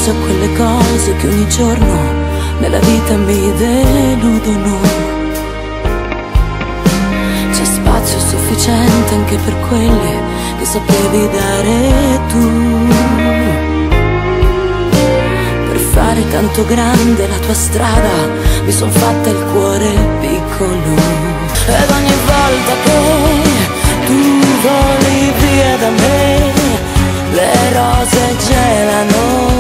spazio a quelle cose che ogni giorno nella vita mi deludono. C'è spazio sufficiente anche per quelle che sapevi dare tu. Per fare tanto grande la tua strada mi son fatta il cuore piccolo. Ed ogni volta che tu voli via da me, le rose gelano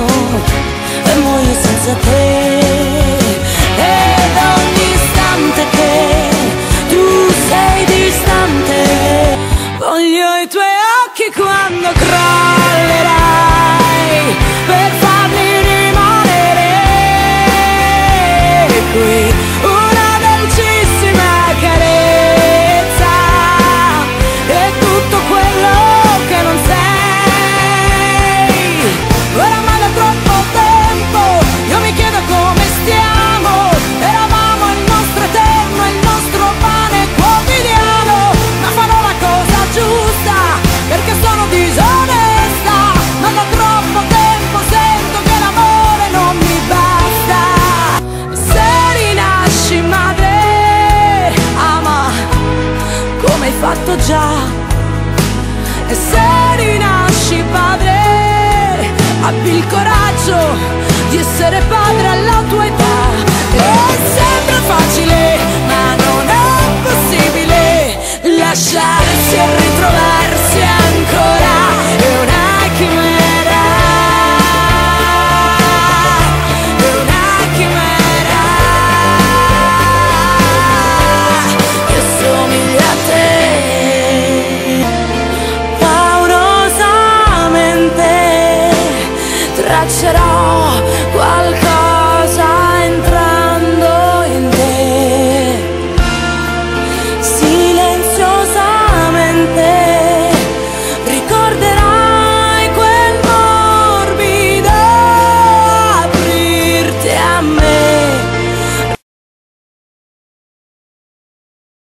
e muoio senza te. Ed ogni istante che tu sei distante, voglio i tuoi occhi quando crollerai per farmi rimanere qui. Una dolcissima carezza è tutto quello che non sei. Oramai da troppo tempo io mi chiedo come stiamo. Eravamo il nostro eterno, il nostro pane quotidiano. Ma farò la cosa giusta perché sono disonesta. Ma da troppo tempo sento che l'amore non mi basta. Se rinasci madre, ama come hai fatto già. E se rinasci padre, abbi il coraggio di essere padre alla tua età. E sembra facile, ma non è possibile lasciarsi e ritrovarsi ancora. È una chimera, è una chimera che somiglia a te. Paurosamente traccerò qualcosa